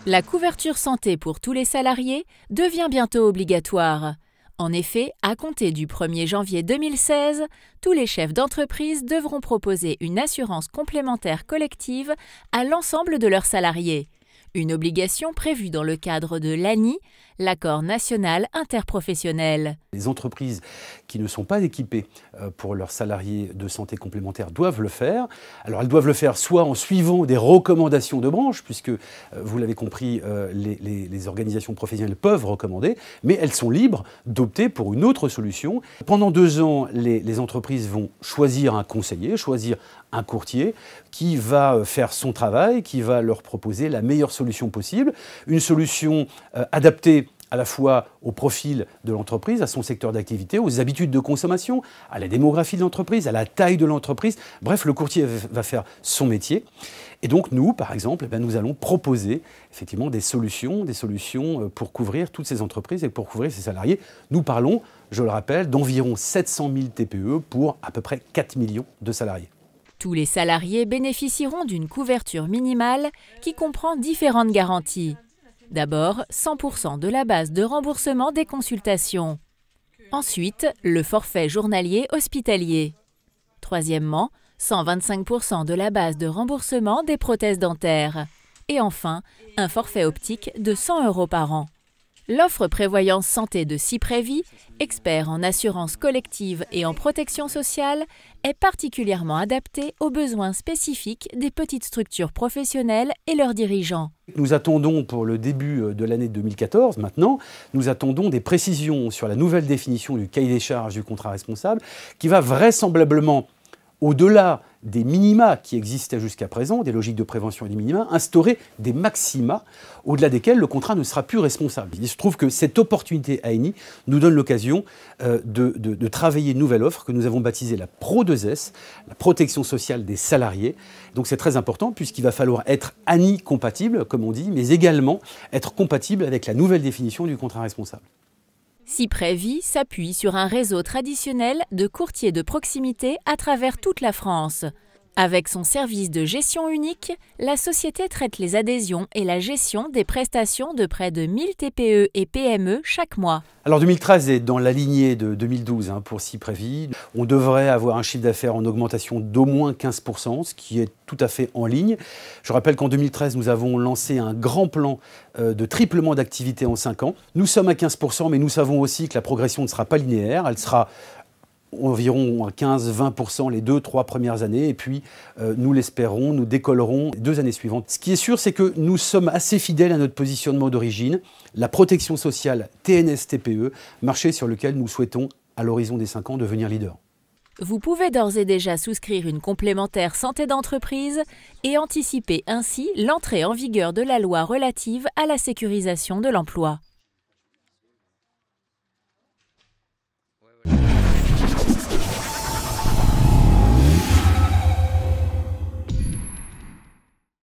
La couverture santé pour tous les salariés devient bientôt obligatoire. En effet, à compter du 1er janvier 2016, tous les chefs d'entreprise devront proposer une assurance complémentaire collective à l'ensemble de leurs salariés. Une obligation prévue dans le cadre de l'ANI, l'accord national interprofessionnel. Les entreprises qui ne sont pas équipées pour leurs salariés de santé complémentaire doivent le faire. Alors elles doivent le faire soit en suivant des recommandations de branche, puisque vous l'avez compris, les organisations professionnelles peuvent recommander, mais elles sont libres d'opter pour une autre solution. Pendant 2 ans, les entreprises vont choisir un conseiller, choisir un courtier qui va faire son travail, qui va leur proposer la meilleure solution possible, une solution adaptée à la fois au profil de l'entreprise, à son secteur d'activité, aux habitudes de consommation, à la démographie de l'entreprise, à la taille de l'entreprise. Bref, le courtier va faire son métier. Et donc nous, par exemple, nous allons proposer effectivement des solutions pour couvrir toutes ces entreprises et pour couvrir ces salariés. Nous parlons, je le rappelle, d'environ 700 000 TPE pour à peu près 4 millions de salariés. Tous les salariés bénéficieront d'une couverture minimale qui comprend différentes garanties. D'abord, 100% de la base de remboursement des consultations. Ensuite, le forfait journalier hospitalier. Troisièmement, 125% de la base de remboursement des prothèses dentaires. Et enfin, un forfait optique de 100 € par an. L'offre prévoyance santé de Cyprévie, expert en assurance collective et en protection sociale, est particulièrement adaptée aux besoins spécifiques des petites structures professionnelles et leurs dirigeants. Nous attendons pour le début de l'année 2014, maintenant, nous attendons des précisions sur la nouvelle définition du cahier des charges du contrat responsable qui va vraisemblablement, au-delà des minima qui existaient jusqu'à présent, des logiques de prévention et des minima, instaurer des maxima au-delà desquels le contrat ne sera plus responsable. Il se trouve que cette opportunité ANI nous donne l'occasion de travailler une nouvelle offre que nous avons baptisée la Pro2S, la protection sociale des salariés. Donc c'est très important puisqu'il va falloir être ANI compatible, comme on dit, mais également être compatible avec la nouvelle définition du contrat responsable. Cyprévie s'appuie sur un réseau traditionnel de courtiers de proximité à travers toute la France. Avec son service de gestion unique, la société traite les adhésions et la gestion des prestations de près de 1000 TPE et PME chaque mois. Alors 2013 est dans la lignée de 2012 pour Cyprévie. On devrait avoir un chiffre d'affaires en augmentation d'au moins 15%, ce qui est tout à fait en ligne. Je rappelle qu'en 2013, nous avons lancé un grand plan de triplement d'activité en 5 ans. Nous sommes à 15%, mais nous savons aussi que la progression ne sera pas linéaire. Elle sera environ 15-20% les 2-3 premières années, et puis nous l'espérons, nous décollerons les 2 années suivantes. Ce qui est sûr, c'est que nous sommes assez fidèles à notre positionnement d'origine, la protection sociale TNS-TPE, marché sur lequel nous souhaitons, à l'horizon des 5 ans, devenir leader. Vous pouvez d'ores et déjà souscrire une complémentaire santé d'entreprise et anticiper ainsi l'entrée en vigueur de la loi relative à la sécurisation de l'emploi.